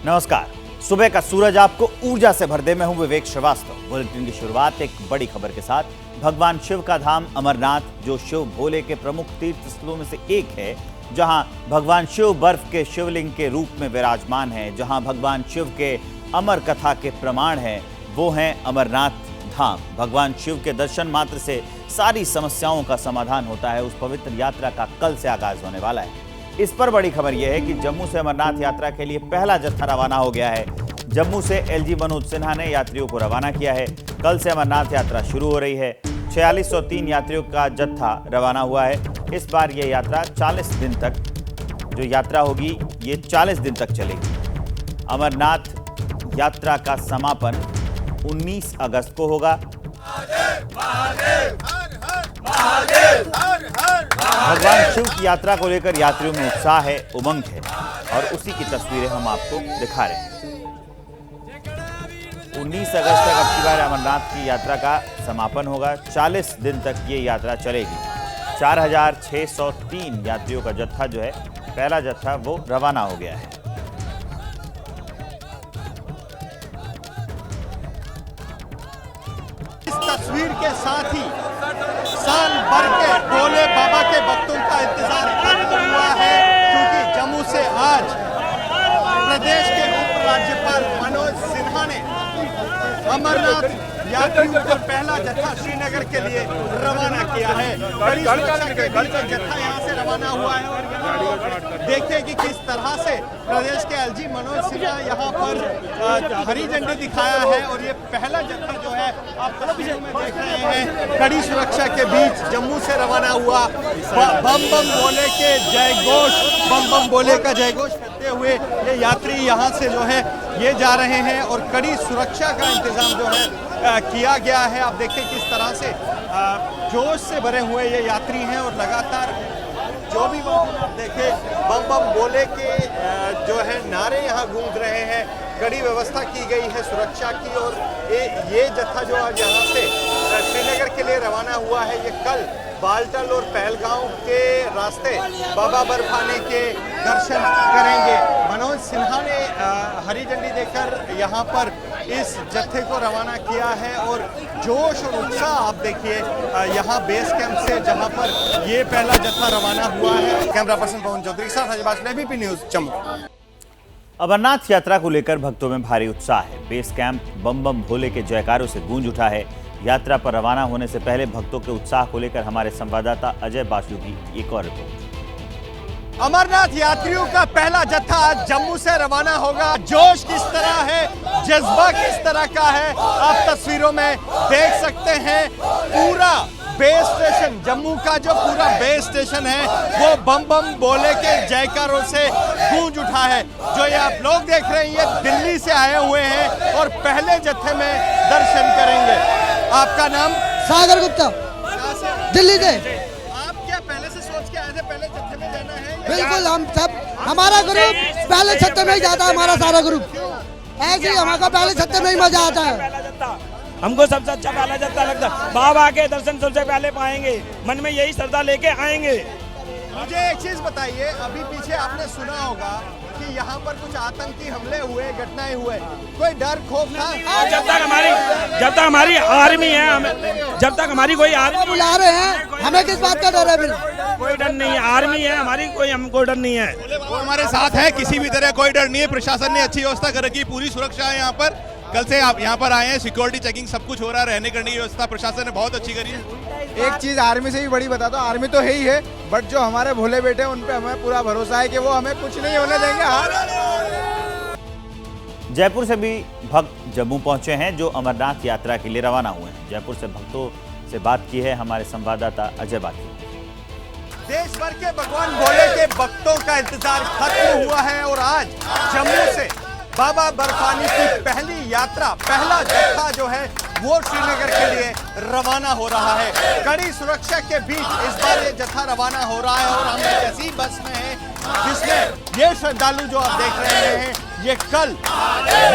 नमस्कार। सुबह का सूरज आपको ऊर्जा से भर दे। मैं हूं विवेक श्रीवास्तव। बुलेटिन की शुरुआत एक बड़ी खबर के साथ। भगवान शिव का धाम अमरनाथ, जो शिव भोले के प्रमुख तीर्थ स्थलों में से एक है, जहां भगवान शिव बर्फ के शिवलिंग के रूप में विराजमान है, जहां भगवान शिव के अमर कथा के प्रमाण हैं, वो हैं अमरनाथ धाम। भगवान शिव के दर्शन मात्र से सारी समस्याओं का समाधान होता है। उस पवित्र यात्रा का कल से आगाज होने वाला है। इस पर बड़ी खबर यह है कि जम्मू से अमरनाथ यात्रा के लिए पहला जत्था रवाना हो गया है। जम्मू से एलजी मनोज सिन्हा ने यात्रियों को रवाना किया है। कल से अमरनाथ यात्रा शुरू हो रही है। 4603 यात्रियों का जत्था रवाना हुआ है। इस बार यह यात्रा 40 दिन तक जो यात्रा होगी, ये 40 दिन तक चलेगी। अमरनाथ यात्रा का समापन 19 अगस्त को होगा। भगवान शिव की यात्रा को लेकर यात्रियों में उत्साह है, उमंग है, और उसी की तस्वीरें हम आपको दिखा रहे हैं। 19 अगस्त तक अब की बार अमरनाथ की यात्रा का समापन होगा। 40 दिन तक ये यात्रा चलेगी। 4603 यात्रियों का जत्था जो है, पहला जत्था, वो रवाना हो गया है। इस तस्वीर के साथ ही साल भर के भोले बाबा के भक्तों का इंतजार खत्म हुआ है, क्योंकि जम्मू से आज प्रदेश के उप राज्यपाल मनोज सिन्हा ने अमरनाथ यात्रियों का पहला जत्था श्रीनगर के लिए रवाना किया है। बड़ी सुरक्षा के बीच जत्था यहाँ से रवाना हुआ है और देखिए कि किस तरह से प्रदेश के एलजी मनोज सिन्हा यहाँ पर हरी झंडी दिखाया है। और ये पहला जत्था जो है, आप तस्वीरों में देख रहे हैं, कड़ी सुरक्षा के बीच जम्मू से रवाना हुआ। बम बम बोले के जय घोष, बम बम बोले का जय घोष करते हुए ये यात्री यहाँ से जो है ये जा रहे हैं, और कड़ी सुरक्षा का इंतजाम जो है किया गया है। आप देखिए किस तरह से जोश से भरे हुए ये यात्री हैं, और लगातार जो भी आप देखे बम बम बोले के जो है नारे यहाँ गूंज रहे हैं। कड़ी व्यवस्था की गई है सुरक्षा की, और ये जत्था जो आज यहाँ से श्रीनगर के लिए रवाना हुआ है, ये कल बालटल और पहलगांव के रास्ते बाबा बर्फानी के दर्शन करेंगे। मनोज सिन्हा ने हरी झंडी देकर यहाँ पर इस जत्थे को रवाना किया है, और जोश और उत्साह आप देखिए यहाँ बेस कैंप से, जहाँ पर ये पहला जत्था रवाना हुआ है। कैमरा पर्सन पवन चौधरी के साथ अजय एबीपी न्यूज जम्मू। अमरनाथ यात्रा को लेकर भक्तों में भारी उत्साह है। बेस कैंप बम बम भोले के जयकारों से गूंज उठा है। यात्रा पर रवाना होने से पहले भक्तों के उत्साह को लेकर हमारे संवाददाता अजय बासु की एक और रिपोर्ट। अमरनाथ यात्रियों का पहला जत्था आज जम्मू से रवाना होगा। जोश किस तरह है, जज्बा किस तरह का है, आप तस्वीरों में देख सकते हैं। पूरा बेस स्टेशन, जम्मू का जो पूरा बेस स्टेशन है, वो बम बम बोले के जयकारों से गूंज उठा है। जो ये आप लोग देख रहे हैं, ये दिल्ली से आए हुए हैं और पहले जत्थे में दर्शन करेंगे। आपका नाम? सागर गुप्ता, दिल्ली से। आप क्या पहले से सोच के आए थे पहले जत्थे में जाना है? बिल्कुल, हम सब, हमारा ग्रुप पहले जत्थे में ही जाता है। हमारा सारा ग्रुप ऐसे ही, हमारा पहले जत्थे में ही मजा आता है। हमको सबसे अच्छा पहला जत्था लगता है। बाबा के दर्शन सबसे पहले पाएंगे, मन में यही श्रद्धा लेके आएंगे। मुझे एक चीज बताइए, अभी पीछे आपने सुना होगा कि यहाँ पर कुछ आतंकी हमले हुए, घटनाएं हुए, कोई डर खौफ था? जब तक हमारी आर्मी है, जब तक हमारी कोई आर्मी बुला रहे हैं, हमें किस बात का डर है? फिर कोई डर नहीं है, आर्मी है हमारी, कोई हमको डर नहीं है। वो हमारे साथ है, किसी भी तरह कोई डर नहीं है। प्रशासन ने अच्छी व्यवस्था कर रखी, पूरी सुरक्षा है यहाँ पर। कल से आप यहाँ पर आए हैं, सिक्योरिटी चेकिंग सब कुछ हो रहा है, रहने करने की व्यवस्था प्रशासन ने बहुत अच्छी करी है। एक चीज आर्मी से भी बड़ी बता दो, आर्मी तो है ही है, बट जो हमारे भोले बेटे हैं उन पे हमें पूरा भरोसा है कि वो हमें कुछ नहीं होने देंगे। जयपुर से भी भक्त जम्मू पहुंचे हैं, जो अमरनाथ यात्रा के लिए रवाना हुए हैं। जयपुर से भक्तों से बात की है हमारे संवाददाता अजय बासु। देश भर के भगवान भोले के भक्तों का इंतजार खत्म हुआ है, और आज जम्मू से बाबा बर्फानी की पहली यात्रा, पहला जत्था जो है, वो श्रीनगर के लिए रवाना हो रहा है। कड़ी सुरक्षा के बीच इस बार ये जत्था रवाना हो रहा है, और हम एक ऐसी बस में हैं जिसमें ये श्रद्धालु जो आप देख रहे हैं, ये कल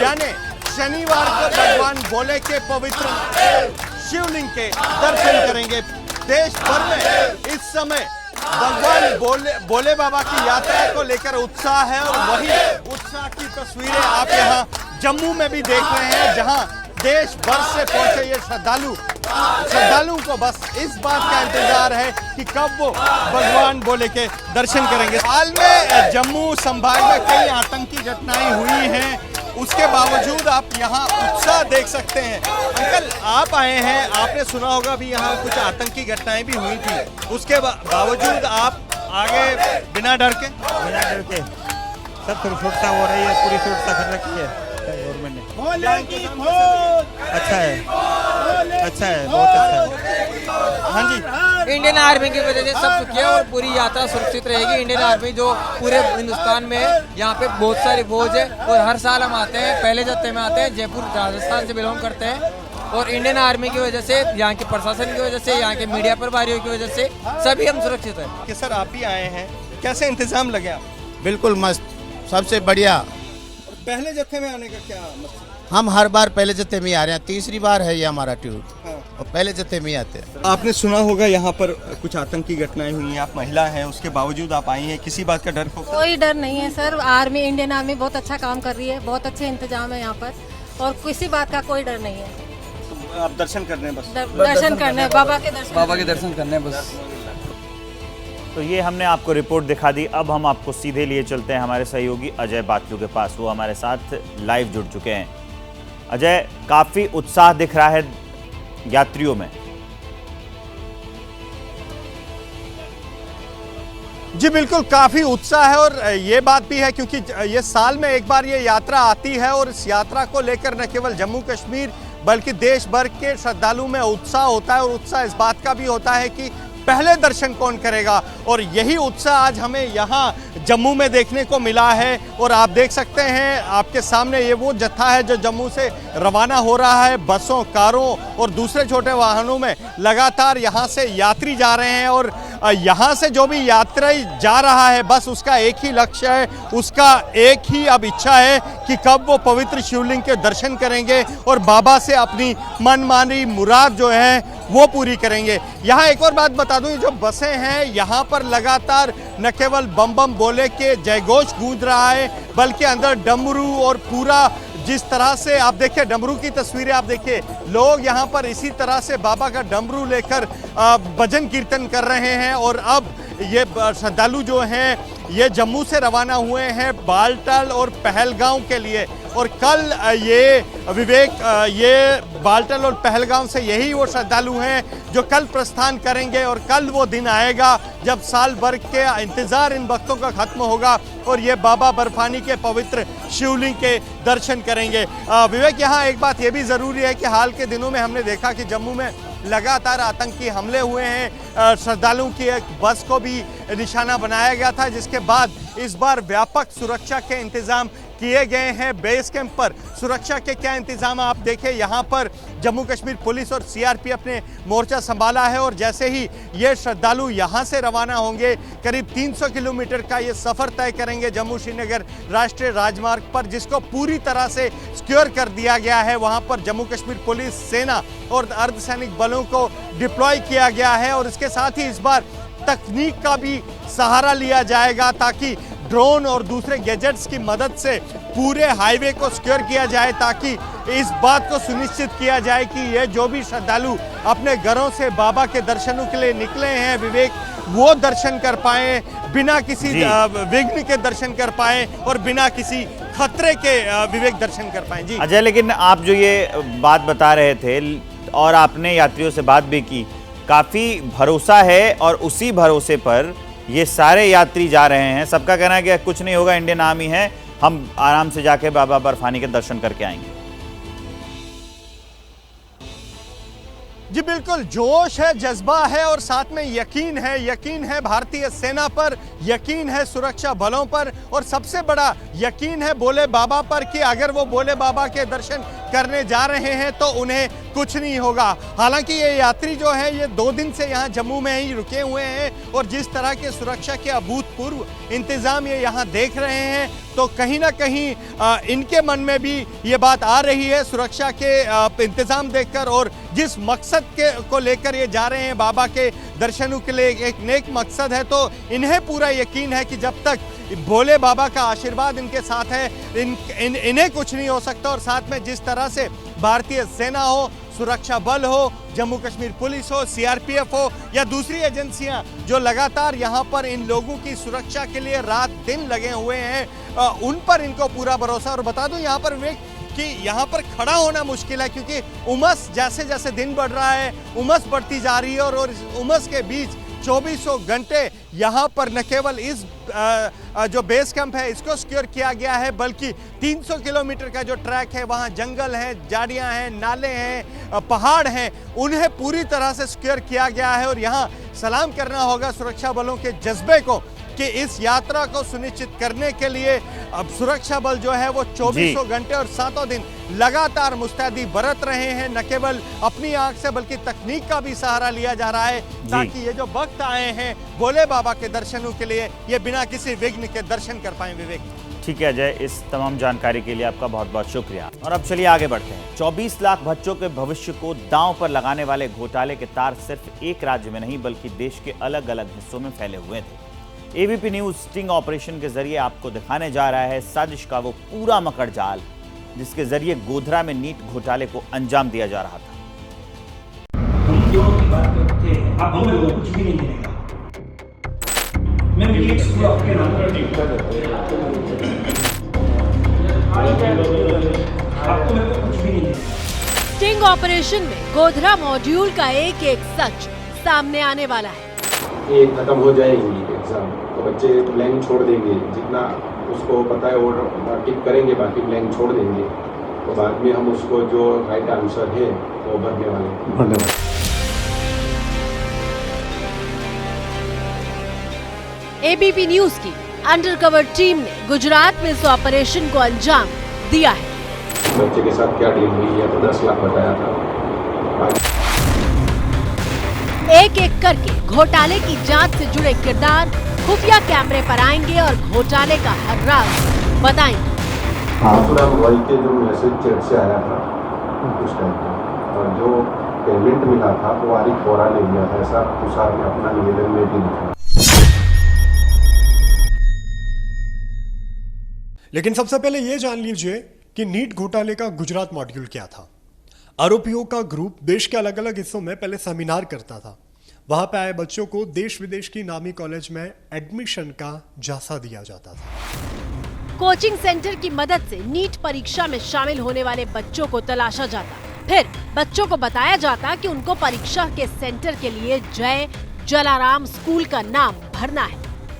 यानी शनिवार को भगवान भोले के पवित्र शिवलिंग के दर्शन करेंगे। देश भर में इस समय भगवान भोले बाबा की यात्रा को लेकर उत्साह है और वही उत्साह की तस्वीरें आप यहाँ जम्मू में भी देख रहे हैं, जहाँ देश भर से पहुंचे ये श्रद्धालुओं को बस इस बात का इंतजार है कि कब वो भगवान भोले के दर्शन करेंगे। हाल में जम्मू संभाग में कई आतंकी घटनाएं हुई हैं, उसके बावजूद आप यहाँ उत्साह देख सकते हैं। अंकल आप आए हैं, आपने सुना होगा भी यहाँ कुछ आतंकी घटनाएं भी हुई थी, उसके बावजूद आप आगे बिना डर के सब सुरक्षा हो रही है, पूरी सुरक्षा कर रखी है गवर्नमेंट ने। अच्छा है, बहुत अच्छा है। हाँ जी, इंडियन आर्मी की वजह से सब सुखी है और पूरी यात्रा सुरक्षित रहेगी। इंडियन आर्मी जो पूरे हिंदुस्तान में है, यहाँ पे बहुत सारी फौज है और हर साल हम आते हैं, पहले जत्थे में आते हैं, जयपुर राजस्थान से बिलोंग करते हैं और इंडियन आर्मी की वजह से, यहाँ के प्रशासन की वजह से, यहाँ के मीडिया प्रभारियों की वजह से सभी हम सुरक्षित हैं। कि सर आप भी आए हैं, कैसे इंतजाम लगे आप? बिल्कुल मस्त, सबसे बढ़िया। पहले जत्थे में आने का क्या मतलब? हम हर बार पहले जत्थे में ही आ रहे हैं, तीसरी बार है ये हमारा टूर। हाँ। और पहले जत्थे में ही आते हैं। आपने सुना होगा यहाँ पर कुछ आतंकी घटनाएं हुई हैं, आप महिला हैं, उसके बावजूद आप आई हैं, किसी बात का डर को? कोई डर नहीं है सर, आर्मी, इंडियन आर्मी बहुत अच्छा काम कर रही है, बहुत अच्छे इंतजाम है यहाँ पर और किसी बात का कोई डर नहीं है। आप दर्शन करने बस दर्शन करने, बाबा के दर्शन करने बस। तो ये हमने आपको रिपोर्ट दिखा दी। अब हम आपको सीधे लिए चलते हैं हमारे सहयोगी अजय बातलू के पास। वो हमारे साथ लाइव जुड़ चुके हैं। अजय, काफी उत्साह दिख रहा है यात्रियों में। जी बिल्कुल, काफ़ी उत्साह है और ये बात भी है क्योंकि ये साल में एक बार ये यात्रा आती है और इस यात्रा को लेकर न केवल जम्मू कश्मीर बल्कि देश भर के श्रद्धालुओं में उत्साह होता है और उत्साह इस बात का भी होता है कि पहले दर्शन कौन करेगा, और यही उत्साह आज हमें यहाँ जम्मू में देखने को मिला है। और आप देख सकते हैं आपके सामने ये वो जत्था है जो जम्मू से रवाना हो रहा है। बसों, कारों और दूसरे छोटे वाहनों में लगातार यहाँ से यात्री जा रहे हैं और यहाँ से जो भी यात्री जा रहा है बस उसका एक ही लक्ष्य है, उसका एक ही अब इच्छा है कि कब वो पवित्र शिवलिंग के दर्शन करेंगे और बाबा से अपनी मनमानी मुराद जो है वो पूरी करेंगे। यहाँ एक और बात बता दूं, जो बसें हैं यहाँ पर लगातार न केवल बम बम बोले के जयघोष गूंज रहा है बल्कि अंदर डमरू और पूरा जिस तरह से आप देखिए डमरू की तस्वीरें, आप देखिए लोग यहाँ पर इसी तरह से बाबा का डमरू लेकर भजन कीर्तन कर रहे हैं। और अब ये श्रद्धालु जो हैं ये जम्मू से रवाना हुए हैं बालटाल और पहलगांव के लिए और कल ये बालटाल और पहलगांव से यही वो श्रद्धालु हैं जो कल प्रस्थान करेंगे और कल वो दिन आएगा जब साल भर के इंतजार इन भक्तों का खत्म होगा और ये बाबा बर्फानी के पवित्र शिवलिंग के दर्शन करेंगे। विवेक, यहाँ एक बात ये भी ज़रूरी है कि हाल के दिनों में हमने देखा कि जम्मू में लगातार आतंकी हमले हुए हैं। श्रद्धालुओं की एक बस को भी निशाना बनाया गया था, जिसके बाद इस बार व्यापक सुरक्षा के इंतजाम किए गए हैं। बेस कैंप पर सुरक्षा के क्या इंतजाम आप देखें, यहाँ पर जम्मू कश्मीर पुलिस और सीआरपीएफ ने मोर्चा संभाला है और जैसे ही ये श्रद्धालु यहाँ से रवाना होंगे करीब 300 किलोमीटर का ये सफ़र तय करेंगे जम्मू श्रीनगर राष्ट्रीय राजमार्ग पर, जिसको पूरी तरह से सिक्योर कर दिया गया है। वहाँ पर जम्मू कश्मीर पुलिस, सेना और अर्धसैनिक बलों को डिप्लॉय किया गया है और इसके साथ ही इस बार तकनीक का भी सहारा लिया जाएगा ताकि ड्रोन और दूसरे गैजेट्स की मदद से पूरे हाईवे को सिक्योर किया जाए, ताकि इस बात को सुनिश्चित किया जाए कि ये जो भी श्रद्धालु अपने घरों से बाबा के दर्शनों के लिए निकले हैं विवेक, वो दर्शन कर पाए, बिना किसी विघ्न के दर्शन कर पाए और बिना किसी खतरे के विवेक दर्शन कर पाए। जी अजय, लेकिन आप जो ये बात बता रहे थे और आपने यात्रियों से बात भी की, काफ़ी भरोसा है और उसी भरोसे पर ये सारे यात्री जा रहे हैं। सबका कहना है कि कुछ नहीं होगा, इंडियन आर्मी है, हम आराम से जाके बाबा बर्फानी के दर्शन करके आएंगे। जी बिल्कुल, जोश है, जज्बा है और साथ में यकीन है भारतीय सेना पर, यकीन है सुरक्षा बलों पर और सबसे बड़ा यकीन है भोले बाबा पर कि अगर वो भोले बाबा के दर्शन करने जा रहे हैं तो उन्हें कुछ नहीं होगा। हालांकि ये यात्री जो है ये 2 दिन से यहाँ जम्मू में ही रुके हुए हैं और जिस तरह के सुरक्षा के अभूतपूर्व इंतजाम ये यहाँ देख रहे हैं तो कहीं ना कहीं इनके मन में भी ये बात आ रही है सुरक्षा के इंतजाम देखकर, और जिस मकसद को लेकर ये जा रहे हैं बाबा के दर्शनों के लिए, एक नेक मकसद है, तो इन्हें पूरा यकीन है कि जब तक भोले बाबा का आशीर्वाद इनके साथ है इन्हें कुछ नहीं हो सकता। और साथ में जिस तरह से भारतीय सेना हो, सुरक्षा बल हो, जम्मू कश्मीर पुलिस हो, सीआरपीएफ हो या दूसरी एजेंसियां जो लगातार यहां पर इन लोगों की सुरक्षा के लिए रात दिन लगे हुए हैं, उन पर इनको पूरा भरोसा। और बता दूं यहां पर कि यहाँ पर खड़ा होना मुश्किल है क्योंकि उमस जैसे जैसे दिन बढ़ रहा है उमस बढ़ती जा रही है और इस उमस के बीच 2400 घंटे यहाँ पर न केवल इस जो बेस कैंप है इसको सिक्योर किया गया है बल्कि 300 किलोमीटर का जो ट्रैक है वहाँ जंगल हैं, झाड़ियाँ हैं, नाले हैं, पहाड़ हैं, उन्हें पूरी तरह से सिक्योर किया गया है। और यहाँ सलाम करना होगा सुरक्षा बलों के जज्बे को कि इस यात्रा को सुनिश्चित करने के लिए अब सुरक्षा बल जो है वो 2400 घंटे और 7 दिन लगातार मुस्तैदी बरत रहे हैं। न केवल अपनी आंख से बल्कि तकनीक का भी सहारा लिया जा रहा है ताकि ये जो भक्त आए हैं भोले बाबा के दर्शनों के लिए ये बिना किसी विघ्न के दर्शन कर पाए। विवेक, ठीक है अजय, इस तमाम जानकारी के लिए आपका बहुत बहुत शुक्रिया। और अब चलिए आगे बढ़ते हैं। 24 लाख बच्चों के भविष्य को दांव पर लगाने वाले घोटाले के तार सिर्फ एक राज्य में नहीं बल्कि देश के अलग अलग हिस्सों में फैले हुए थे। एबीपी न्यूज स्टिंग ऑपरेशन के जरिए आपको दिखाने जा रहा है साजिश का वो पूरा मकड़ जाल जिसके जरिए गोधरा में नीट घोटाले को अंजाम दिया जा रहा था। हम दोनों की बात करते हैं, आप हमें कुछ भी नहीं देगा। मैं मिलिट्स स्कूल आपके नाम पर आपको मेरे को कुछ भी नहीं देगा। स्टिंग ऑपरेशन में गोधरा मॉड्यूल का एक एक सच सामने आने वाला है। ये खत्म हो जाएगी एग्जाम तो बच्चे ब्लैंक छोड़ देंगे, जितना उसको पता है वो टिक करेंगे, बाकी ब्लैंक छोड़ देंगे, तो बाद में हम उसको जो राइट आंसर है वो भरने वाले। एबीपी न्यूज की अंडरकवर टीम ने गुजरात में इस ऑपरेशन को अंजाम दिया है। बच्चे के साथ क्या डील हुई है तो 10 लाख बताया था। एक एक करके घोटाले की जांच से जुड़े किरदार खुफिया कैमरे पर आएंगे और घोटाले का हर राज बताएंगे। रॉय के जो मैसेज चैट से आया था उस टाइम पे और जो पेमेंट मिला था वो आरिफ बोरा ले लिया था, ऐसा तुषार ने अपना निवेदन में भी लिखा। लेकिन सबसे पहले ये जान लीजिए कि नीट घोटाले का गुजरात मॉड्यूल क्या था। आरोपियों का ग्रुप देश के अलग अलग हिस्सों में पहले सेमिनार करता था। वहां पे आए बच्चों को देश विदेश की नामी कॉलेज में एडमिशन का झांसा दिया जाता था। कोचिंग सेंटर की मदद से नीट परीक्षा में शामिल होने वाले बच्चों को तलाशा जाता, फिर बच्चों को बताया जाता कि उनको परीक्षा के सेंटर के लिए जय जलाराम स्कूल का नाम भरना है।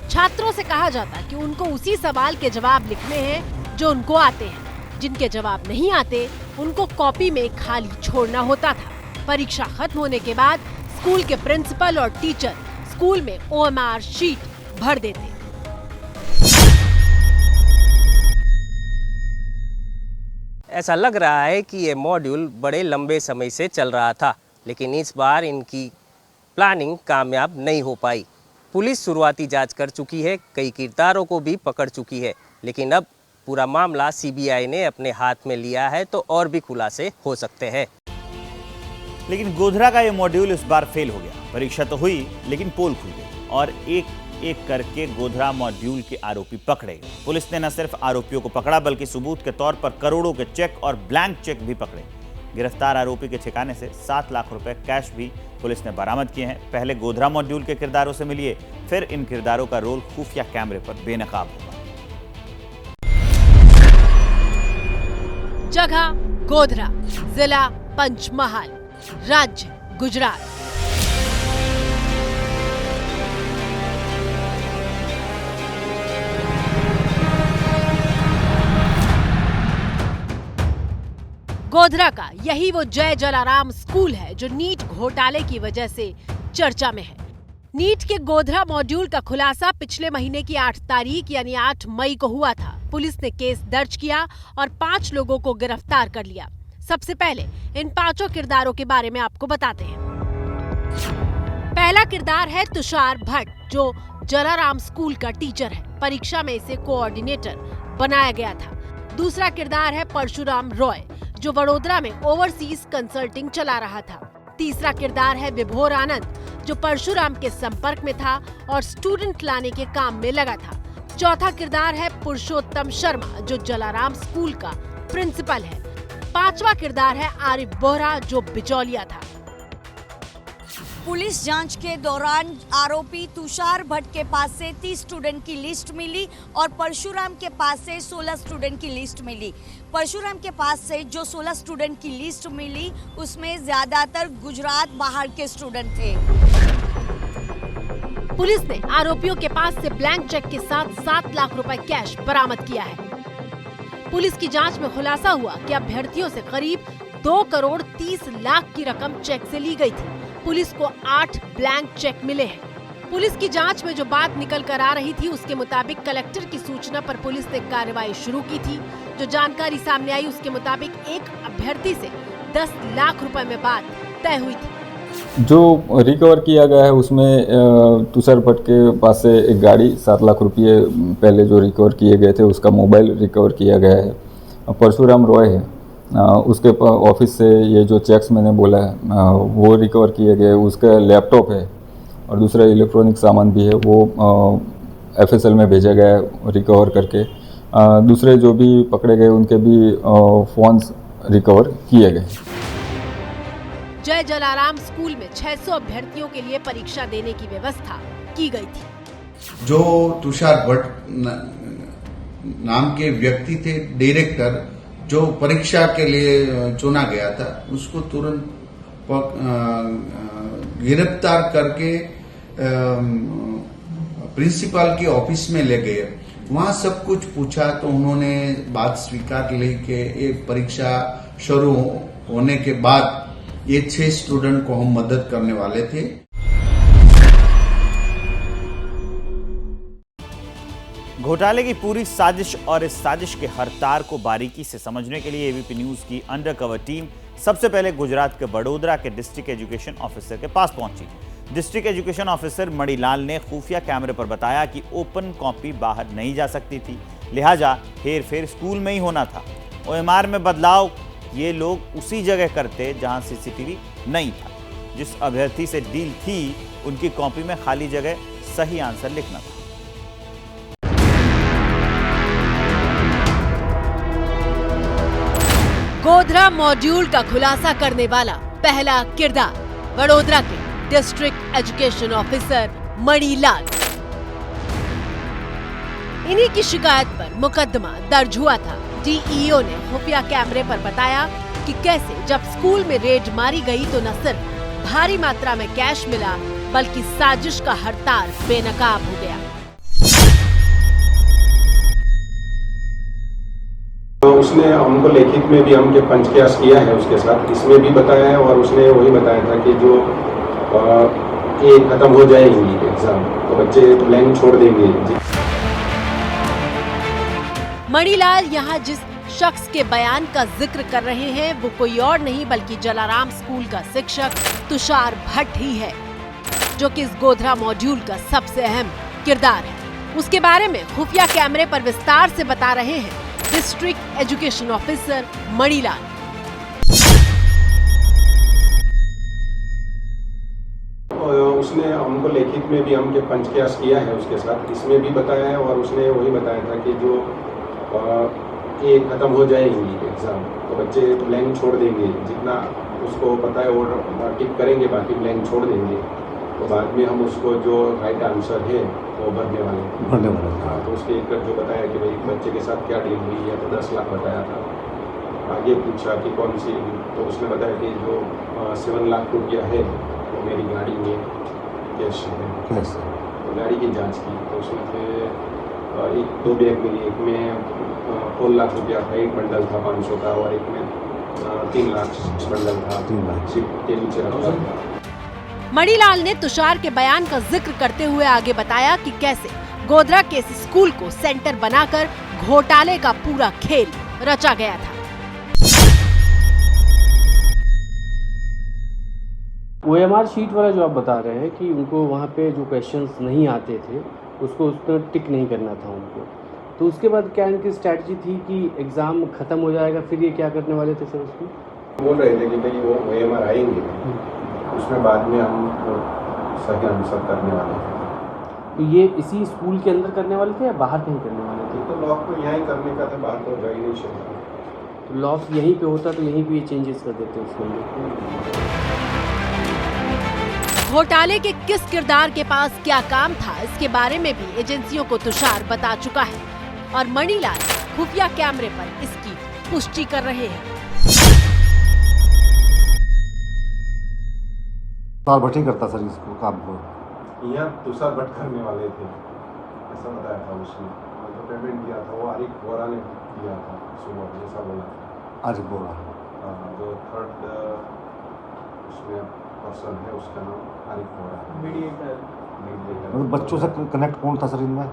छात्रों से कहा जाता कि उनको उसी सवाल के जवाब लिखने हैं जो उनको आते हैं। जिनके जवाब नहीं आते उनको कॉपी में खाली छोड़ना होता था। परीक्षा खत्म होने के बाद स्कूल के प्रिंसिपल और टीचर स्कूल में ओएमआर शीट भर देते। ऐसा लग रहा है कि ये मॉड्यूल बड़े लंबे समय से चल रहा था, लेकिन इस बार इनकी प्लानिंग कामयाब नहीं हो पाई। पुलिस शुरुआती जांच कर चुकी है, कई किरदारों को भी पकड़ चुकी है, लेकिन अब पूरा मामला सीबीआई ने अपने हाथ में लिया है तो और भी खुलासे हो सकते हैं। लेकिन गोधरा का ये मॉड्यूल इस बार फेल हो गया। परीक्षा तो हुई लेकिन पोल खुल गई और एक एक करके गोधरा मॉड्यूल के आरोपी पकड़े गए। पुलिस ने न सिर्फ आरोपियों को पकड़ा बल्कि सबूत के तौर पर करोड़ों के चेक और ब्लैंक चेक भी पकड़े। गिरफ्तार आरोपी के ठिकाने से 7 लाख रुपए कैश भी पुलिस ने बरामद किए हैं। पहले गोधरा मॉड्यूल के किरदारों से मिलिए, फिर इन किरदारों का रोल खुफिया कैमरे पर बेनकाब होगा। जगह गोधरा, जिला पंचमहाल, राज्य गुजरात। गोधरा का यही वो जय जलाराम स्कूल है जो नीट घोटाले की वजह से चर्चा में है। नीट के गोधरा मॉड्यूल का खुलासा पिछले महीने की 8 तारीख यानी 8 मई को हुआ था। पुलिस ने केस दर्ज किया और 5 लोगों को गिरफ्तार कर लिया। सबसे पहले इन 5 किरदारों के बारे में आपको बताते हैं। पहला किरदार है तुषार भट्ट, जो जलाराम स्कूल का टीचर है। परीक्षा में इसे कोऑर्डिनेटर बनाया गया था। दूसरा किरदार है परशुराम रॉय, जो वडोदरा में ओवरसीज कंसल्टिंग चला रहा था। तीसरा किरदार है विभोर आनंद, जो परशुराम के संपर्क में था और स्टूडेंट लाने के काम में लगा था। चौथा किरदार है पुरुषोत्तम शर्मा, जो जलाराम स्कूल का प्रिंसिपल है। पांचवा किरदार है आरिफ बोहरा, जो बिचौलिया था। पुलिस जांच के दौरान आरोपी तुषार भट्ट के पास से 30 स्टूडेंट की लिस्ट मिली और परशुराम के पास से 16 स्टूडेंट की लिस्ट मिली। परशुराम के पास से जो 16 स्टूडेंट की लिस्ट मिली उसमें ज्यादातर गुजरात बाहर के स्टूडेंट थे। पुलिस ने आरोपियों के पास से ब्लैंक चेक के साथ 7 लाख रुपए कैश बरामद किया है। पुलिस की जांच में खुलासा हुआ कि अभ्यर्थियों से करीब 2 करोड़ 30 लाख की रकम चेक से ली गई थी। पुलिस को 8 ब्लैंक चेक मिले हैं। पुलिस की जांच में जो बात निकल कर आ रही थी उसके मुताबिक कलेक्टर की सूचना पर पुलिस ने कार्रवाई शुरू की थी। जो जानकारी सामने आई उसके मुताबिक एक अभ्यर्थी से 10 लाख रुपए में बात तय हुई थी। जो रिकवर किया गया है उसमें तुषार भट्ट के पास से एक गाड़ी, 7 लाख रुपये पहले जो रिकवर किए गए थे, उसका मोबाइल रिकवर किया गया है। परशुराम रॉय है, उसके ऑफिस से ये जो चेक्स मैंने बोला है वो रिकवर किए गए। उसका लैपटॉप है और दूसरा इलेक्ट्रॉनिक सामान भी है, वो FSL में भेजा गया है रिकवर करके। दूसरे जो भी पकड़े गए उनके भी फ़ोन्स रिकवर किए गए। जय जलाराम स्कूल में 600 अभ्यर्थियों के लिए परीक्षा देने की व्यवस्था की गई थी। जो तुषार भट्ट नाम के व्यक्ति थे, डायरेक्टर, जो परीक्षा के लिए चुना गया था, उसको तुरंत गिरफ्तार करके प्रिंसिपल के ऑफिस में ले गए। वहां सब कुछ पूछा तो उन्होंने बात स्वीकार ली कि एक परीक्षा शुरू होने के बाद ये 6 स्टूडेंट को हम मदद करने वाले थे। घोटाले की पूरी साजिश और इस साजिश के हर तार को बारीकी से समझने के लिए एबीपी न्यूज की अंडरकवर टीम सबसे पहले गुजरात के वडोदरा के डिस्ट्रिक्ट एजुकेशन ऑफिसर के पास पहुंची। डिस्ट्रिक्ट एजुकेशन ऑफिसर मणिलाल ने खुफिया कैमरे पर बताया कि ओपन कॉपी बाहर नहीं जा सकती थी, लिहाजा हेरफेर स्कूल में ही होना था। OMR में बदलाव ये लोग उसी जगह करते जहां CCTV नहीं था। जिस अभ्यर्थी से डील थी उनकी कॉपी में खाली जगह सही आंसर लिखना था। गोधरा मॉड्यूल का खुलासा करने वाला पहला किरदार वडोदरा के डिस्ट्रिक्ट एजुकेशन ऑफिसर मणिलाल। इन्हीं की शिकायत पर मुकदमा दर्ज हुआ था। DEO ने खुफिया कैमरे पर बताया कि कैसे जब स्कूल में रेड मारी गई तो न सिर्फ भारी मात्रा में कैश मिला बल्कि साजिश का हर तार बेनकाब हो गया। उसने हमको लिखित में भी हमके पंचक्यास किया है उसके साथ, इसमें भी बताया है और उसने वही बताया था कि जो ये खत्म हो जाएगी एग्जाम तो बच्चे ब्लैंक छोड़ देंगे। मणिलाल यहाँ जिस शख्स के बयान का जिक्र कर रहे हैं वो कोई और नहीं बल्कि जलाराम स्कूल का शिक्षक तुषार भट्ट ही है, जो कि इस गोधरा मॉड्यूल का सबसे अहम किरदार है। उसके बारे में खुफिया कैमरे पर विस्तार से बता रहे हैं डिस्ट्रिक्ट एजुकेशन ऑफिसर मणिलाल। उसने हमको लिखित में भी हमके पंचक्यास किया है उसके साथ, इसमें भी बताया है और उसने वही बताया था कि जो ये खत्म हो जाएगी एग्जाम तो बच्चे ब्लैंक छोड़ देंगे, जितना उसको पता है वो टिक करेंगे, बाकी ब्लैंक छोड़ देंगे। तो बाद में हम उसको जो राइट आंसर है वो भरने वाले। हाँ, तो उसके एक जो बताया कि भाई बच्चे के साथ क्या डील हुई है, तो 10 लाख बताया था। आगे पूछा कि कौन सी, तो उसने बताया कि जो 7 लाख रुपया है वो मेरी गाड़ी में कैश है। तो गाड़ी की जांच की तो उसमें से 2 बैग मिली, एक में 4 लाख रुपया था, एक बंडल था 500 का और एक में 3 लाख बंडल था, 3 लाख के नीचे रखा था। मणिलाल ने तुषार के बयान का जिक्र करते हुए आगे बताया कि कैसे गोधरा के इस स्कूल को सेंटर बनाकर घोटाले का पूरा खेल रचा गया था। OMR शीट वाला जो आप बता रहे हैं कि उनको वहाँ पे जो क्वेश्चंस नहीं आते थे उसको उस पर टिक नहीं करना था उनको, तो उसके बाद क्या इनकी स्ट्रैटेजी थी कि एग्ज़ाम ख़त्म हो जाएगा फिर ये क्या करने वाले थे सर? उसमें बोल रहे थे कि भाई वो OMR आएंगे, उसमें बाद में हम सही आंसर करने वाले थे। तो ये इसी स्कूल के अंदर करने वाले थे या बाहर कहीं करने वाले थे? तो लॉक तो यहाँ ही करने का था, बाहर तो जा ही नहीं सकता। तो लॉक यहीं पे होता तो यहीं पे ये चेंजेस कर देते उसमें। घोटाले के किस किरदार के पास क्या काम था, इसके बारे में भी एजेंसियों को तुषार बता चुका है और मणिलाल खुफिया कैमरे पर इसकी पुष्टि कर रहे हैं। तुषार भट्ट ही करता सर इसको काम को। यहाँ तुषार भट्ट करने वाले थे, ऐसा बताया था उसने। जो पेमेंट दिया था वो आरिफ बोरा ने दिया था सुबह, ऐसा बोला था। आरिफ बोरा, जो थर्ड उसमें पर्सन है उसका नाम आरिफ बोरा है, मीडिएटर। मतलब बच्चों से कनेक्ट कौन था सर इनमें?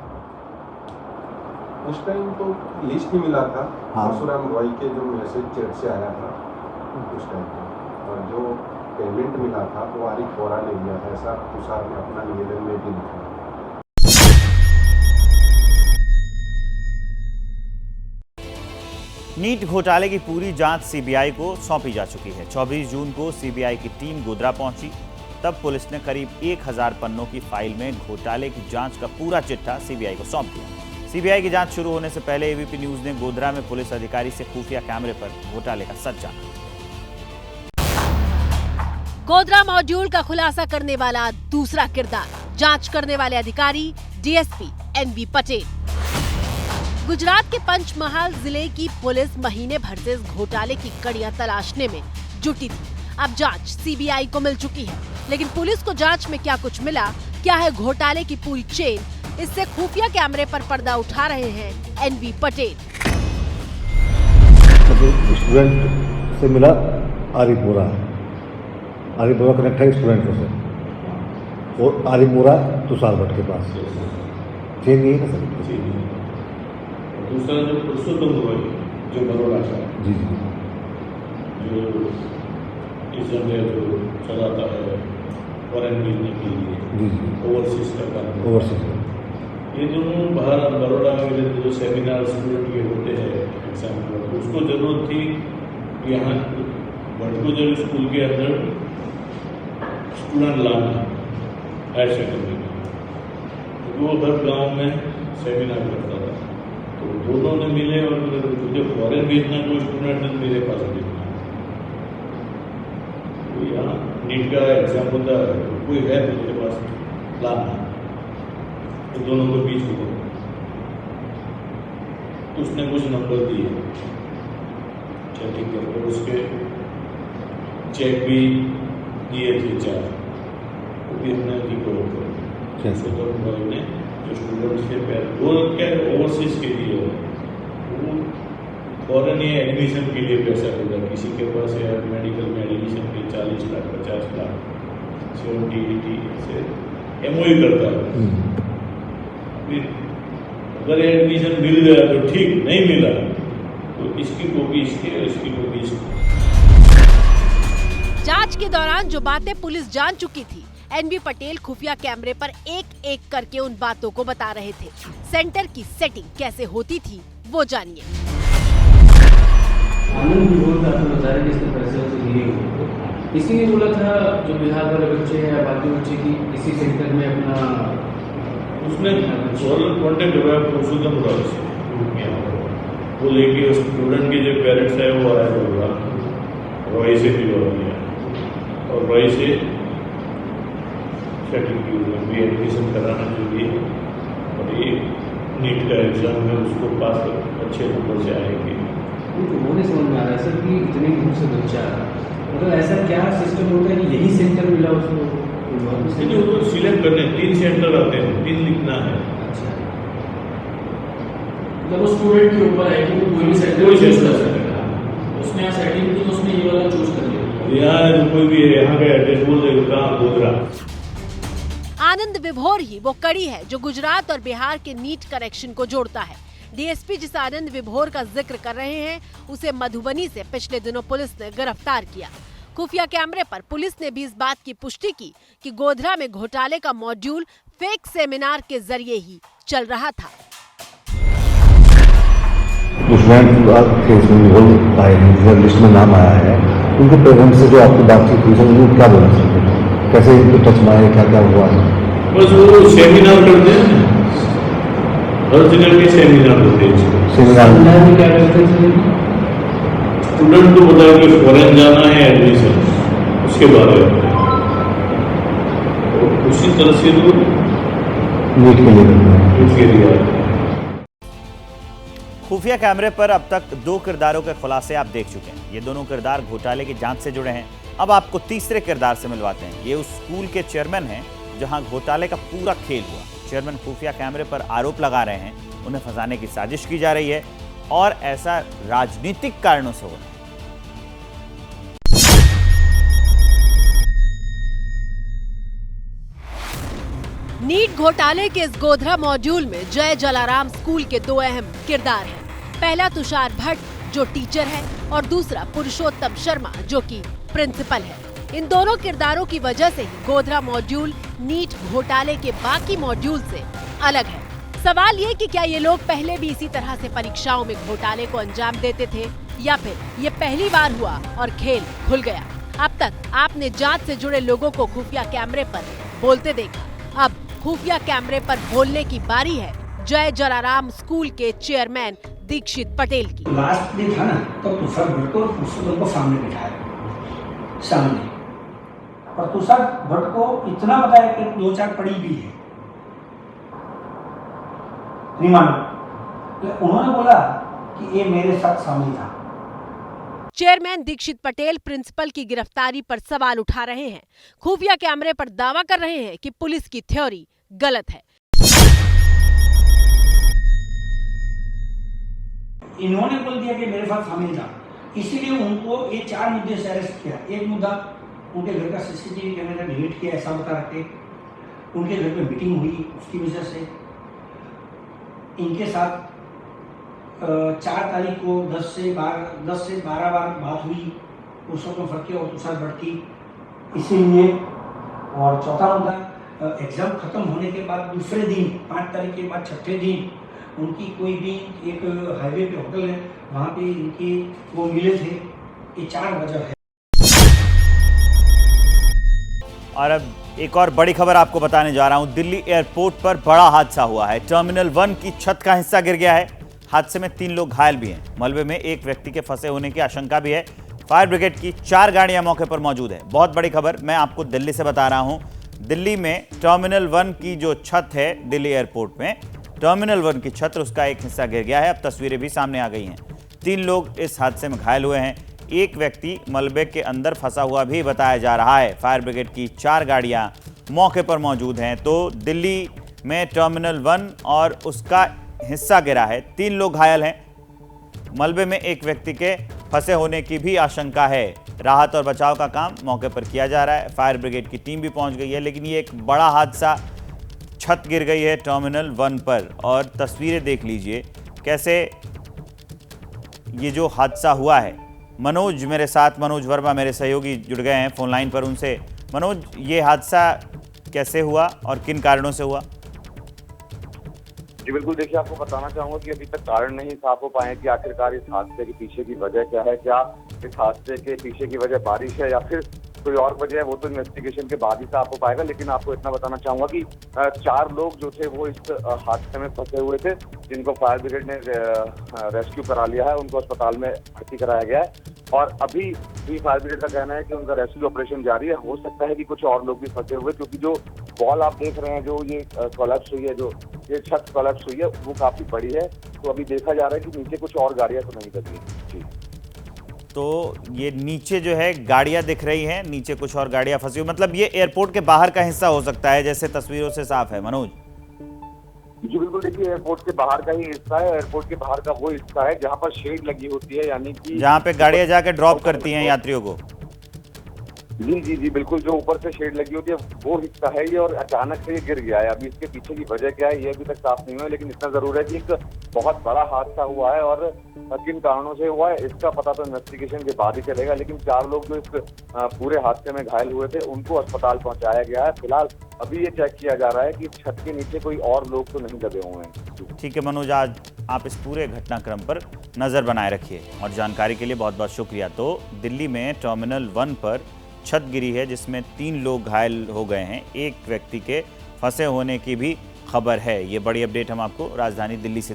उस टाइम तो लिस्ट नहीं मिला था। हाँ। परशुराम रॉय के जो मैसेज चैट से आया था उस टाइम पे, और जो पेमेंट मिला था वो आरिफ बोरा ने दिया था, ऐसा तुषार ने अपना निवेदन में भी लिखा। नीट घोटाले की पूरी जांच सीबीआई को सौंपी जा चुकी है। 24 जून को सीबीआई की टीम गोधरा पहुंची, तब पुलिस ने करीब 1000 पन्नों की फाइल में घोटाले की जांच का पूरा चिट्ठा सीबीआई को सौंप दिया। सीबीआई की जांच शुरू होने से पहले एबीपी न्यूज ने गोधरा में पुलिस अधिकारी से खुफिया कैमरे पर घोटाले का सच जाना। गोधरा मॉड्यूल का खुलासा करने वाला दूसरा किरदार, जांच करने वाले अधिकारी डीएसपी एनबी पटेल। गुजरात के पंचमहाल जिले की पुलिस महीने भर से इस घोटाले की कड़ियां तलाशने में जुटी थी। अब जांच सीबीआई को मिल चुकी है, लेकिन पुलिस को जांच में क्या कुछ मिला, क्या है घोटाले की पूरी चेन, इससे खुफिया कैमरे पर पर्दा उठा रहे हैं एनबी पटेल। स्टूडेंट से मिला आरिफ बोरा कनेक्ट है स्टूडेंटों से, और आरिफ बोरा तुषार भट्ट के पास चेन नहीं है ना सर? दूसरा जो पुरुषोत्तम रॉय जो बड़ौदा का जी जो इस जगह जो चलाता है फॉरेन भेजने के लिए ओवरसीज का काम, ओवरसीज ये दोनों बाहर बड़ौदा में जो सेमिनार स्टूडेंट के होते हैं एग्जाम पर, उसको जरूरत थी यहाँ भटकोजर स्कूल के अंदर स्टूडेंट लाना हायर सेकेंडरी में। वो हर गांव में सेमिनार करता था, तो दोनों ने मिले और मुझे फॉरेन भेजना कोई स्टूडेंट ने मेरे पास भेजना, तो यहाँ नीट का एग्जाम होता है, कोई है मेरे पास लाना, तो दोनों को बीच हुआ। उसने कुछ नंबर दिए चैटिंग करके, उसके चेक भी दिए थे 4, वो भी हमने रिकॉर्ड कर ने जो स्टूडेंट्स के पैर वो क्या ओवरसीज के लिए वो फॉरेन या एडमिशन के लिए पैसा देगा, किसी के पास या मेडिकल में एडमिशन के 40 लाख 50 लाख 70-80 से MOU करता है। फिर अगर एडमिशन मिल गया तो ठीक, नहीं मिला तो इसकी कॉपी इसकी और इसकी कॉपी इसकी। जांच के दौरान जो बातें पुलिस जान चुकी थी, एनबी पटेल खुफिया कैमरे पर एक एक करके उन बातों को बता रहे थे। सेंटर की सेटिंग कैसे होती थी वो जानिए। आनंद भी बोलता था, बता रहे कि इसने पैसे उसे दिए हुए, इसी ने बोला था जो बिहार वाले बच्चे हैं या बाकी बच्चे की इसी सेंटर में अपना उसने कॉन्टेक्ट हुआ पुरुषोत्तम रॉय से, वो लेके उस स्टूडेंट के जो पेरेंट्स है वो आया होगा, रॉय से भी हो गया और रॉय से सेटिंग की भी एडमिशन कराना चाहिए और ये नीट का एग्जाम है उसको पास अच्छे नंबर से आएंगे। वो नहीं समझ में आ रहा है सर कि इतने दूर से बच्चा, मतलब ऐसा क्या सिस्टम होता है कि यही सेंटर मिला उसको? वो तो सिलेक्ट करने 3 सेंटर आते हैं, 3 लिखना है। अच्छा, मतलब वो स्टूडेंट के ऊपर है कि वो कोई भी सेंटर चूज कर सकेगा। उसने यहाँ सेटिंग की, उसने ये वाला चूज कर लिया। यहाँ कोई भी यहाँ का एड्रेस बोल देगा गोधरा। आनंद विभोर ही वो कड़ी है जो गुजरात और बिहार के नीट कनेक्शन को जोड़ता है। डीएसपी जिस आनंद विभोर का जिक्र कर रहे हैं, उसे मधुबनी से पिछले दिनों पुलिस ने गिरफ्तार किया। खुफिया कैमरे पर पुलिस ने भी इस बात की पुष्टि की कि गोधरा में घोटाले का मॉड्यूल फेक सेमिनार के जरिए ही चल रहा था। जो स्टूडेंट थे इसमें इन्वॉल्व आए हैं, जो लिस्ट में नाम आया है, उनके पेरेंट्स से जो आपकी बातचीत हुई है, उनको क्या बोलना चाहिए, कैसे इनको टच में आए, क्या क्या हुआ है? बस वो सेमिनार करते हैं, हर जगह के सेमिनार होते हैं। सेमिनार में क्या करते हैं? स्टूडेंट को बताया कि फॉरेन जाना है एडमिशन, उसके बारे में उसी तरह से वो नीट के लिए खुफिया कैमरे पर अब तक 2 किरदारों के खुलासे आप देख चुके हैं। ये दोनों किरदार घोटाले की जांच से जुड़े हैं। अब आपको तीसरे किरदार से मिलवाते हैं। ये उस स्कूल के चेयरमैन हैं जहां घोटाले का पूरा खेल हुआ। चेयरमैन खुफिया कैमरे पर आरोप लगा रहे हैं, उन्हें फंसाने की साजिश की जा रही है और ऐसा राजनीतिक कारणों से हो रहा है। नीट घोटाले के इस गोधरा मॉड्यूल में जय जलाराम स्कूल के 2 अहम किरदार हैं। पहला तुषार भट्ट जो टीचर है और दूसरा पुरुषोत्तम शर्मा जो कि प्रिंसिपल है। इन दोनों किरदारों की वजह से ही गोधरा मॉड्यूल नीट घोटाले के बाकी मॉड्यूल से अलग है। सवाल ये कि क्या ये लोग पहले भी इसी तरह से परीक्षाओं में घोटाले को अंजाम देते थे या फिर ये पहली बार हुआ और खेल खुल गया। अब तक आपने जांच से जुड़े लोगों को खुफिया कैमरे पर बोलते देखा। अब खुफिया कैमरे पर बोलने की बारी है जय जलाराम स्कूल के चेयरमैन दीक्षित पटेल की। लास्ट डे था ना, तो तुषार भट्ट को प्रिंसिपल को सामने बिठाया सामने, और तुषार भट्ट को इतना बताया कि 2-4 पढ़ी भी है, नहीं मानो। उन्होंने बोला कि ये मेरे साथ शामिल था। चेयरमैन दीक्षित पटेल प्रिंसिपल की गिरफ्तारी पर सवाल उठा रहे हैं। खुफिया कैमरे पर दावा कर रहे हैं कि पुलिस की थ्योरी गलत है। इन्होंने बोल दिया कि मेरे साथ शामिल था, इसीलिए उनको ये 4 मुद्दे से अरेस्ट किया। एक मुद्दा, उनके घर का सीसीटीवी कैमरा डिलीट किया ऐसा बता रखे, उनके घर में मीटिंग हुई उसकी वजह से, इनके साथ 4 तारीख को 10 से 12 बार बात हुई पुरुषोत्तम फटके और तुषार भट्ट की, इसीलिए। और चौथा मुद्दा, एग्जाम खत्म होने के बाद दूसरे दिन 5 तारीख के बाद 6ठे दिन उनकी कोई भी एक हाईवे पे होटल है, वहाँ पे इनकी वो मिले थे। ये 4 वजह है। और अब एक और बड़ी खबर आपको बताने जा रहा हूं। दिल्ली एयरपोर्ट पर बड़ा हादसा हुआ है। टर्मिनल 1 की छत का हिस्सा गिर गया है। हादसे में 3 लोग घायल भी हैं। मलबे में एक व्यक्ति के फंसे होने की आशंका भी है। फायर ब्रिगेड की 4 गाड़ियां मौके पर मौजूद है। बहुत बड़ी खबर मैं आपको दिल्ली से बता रहा हूं। दिल्ली में टर्मिनल 1 की जो छत है, दिल्ली एयरपोर्ट में टर्मिनल 1 की छत, उसका एक हिस्सा गिर गया है। अब तस्वीरें भी सामने आ गई हैं। 3 लोग इस हादसे में घायल हुए हैं। एक व्यक्ति मलबे के अंदर फंसा हुआ भी बताया जा रहा है। फायर ब्रिगेड की 4 गाड़ियां मौके पर मौजूद हैं। तो दिल्ली में टर्मिनल 1 और उसका हिस्सा गिरा है। 3 लोग घायल हैं। मलबे में एक व्यक्ति के फंसे होने की भी आशंका है। राहत और बचाव का काम मौके पर किया जा रहा है। फायर ब्रिगेड की टीम भी पहुंच गई है। लेकिन ये एक बड़ा हादसा, छत गिर गई है टर्मिनल 1 पर। और तस्वीरें देख लीजिए कैसे ये जो हादसा हुआ है। मनोज मेरे साथ, मनोज वर्मा मेरे सहयोगी जुड़ गए हैं फोन लाइन पर। उनसे मनोज, ये हादसा कैसे हुआ और किन कारणों से हुआ? जी बिल्कुल, देखिए आपको बताना चाहूंगा कि अभी तक कारण नहीं साफ हो पाए कि आखिरकार इस हादसे के पीछे की वजह क्या है। क्या इस हादसे के पीछे की वजह बारिश है या फिर कोई और वजह है, वो तो इन्वेस्टिगेशन के बाद ही साफ हो पाएगा। लेकिन आपको इतना बताना चाहूंगा कि 4 लोग जो थे वो इस हादसे में फंसे हुए थे, जिनको फायर ब्रिगेड ने रेस्क्यू करा लिया है। उनको अस्पताल में भर्ती कराया गया है और अभी भी फायर ब्रिगेड का कहना है कि उनका रेस्क्यू ऑपरेशन जारी है। हो सकता है कि कुछ और लोग भी फंसे हुए, क्योंकि जो वॉल आप देख रहे हैं, जो ये कोलैप्स हुई है, जो ये छत कोलैप्स हुई है, वो काफी बड़ी है। तो अभी देखा जा रहा है कि नीचे कुछ और गाड़ियां तो नहीं लगी जी। तो ये नीचे जो है गाड़ियां दिख रही हैं, नीचे कुछ और गाड़ियां फंसी हुई, मतलब ये एयरपोर्ट के बाहर का हिस्सा हो सकता है जैसे तस्वीरों से साफ है। मनोज जी बिल्कुल, देखिए एयरपोर्ट के बाहर का ही हिस्सा है। एयरपोर्ट के बाहर का वो हिस्सा है जहाँ पर शेड लगी होती है, यानी कि जहाँ पे गाड़ियां जाके ड्रॉप करती हैं यात्रियों को। जी बिल्कुल, जो ऊपर से शेड लगी होती है वो हिस्सा है ये, और अचानक से ये गिर गया है। अभी इसके पीछे की वजह क्या है ये अभी तक साफ नहीं हुआ है, लेकिन इतना जरूर है कि एक बहुत बड़ा हादसा हुआ है और किन कारणों से हुआ है इसका पता तो इन्वेस्टिगेशन के बाद ही चलेगा। लेकिन 4 लोग जो इस पूरे हादसे में घायल हुए थे उनको अस्पताल पहुंचाया गया है। फिलहाल अभी ये चेक किया जा रहा है कि छत के नीचे कोई और लोग तो नहीं दबे हुए हैं। ठीक है मनोज, आज आप इस पूरे घटनाक्रम पर नजर बनाए रखिए और जानकारी के लिए बहुत बहुत शुक्रिया। तो दिल्ली में टर्मिनल 1 पर छत गिरी है जिसमें 3 लोग घायल हो गए हैं, एक व्यक्ति के फंसे होने की भी खबर है। ये बड़ी अपडेट हम आपको राजधानी दिल्ली से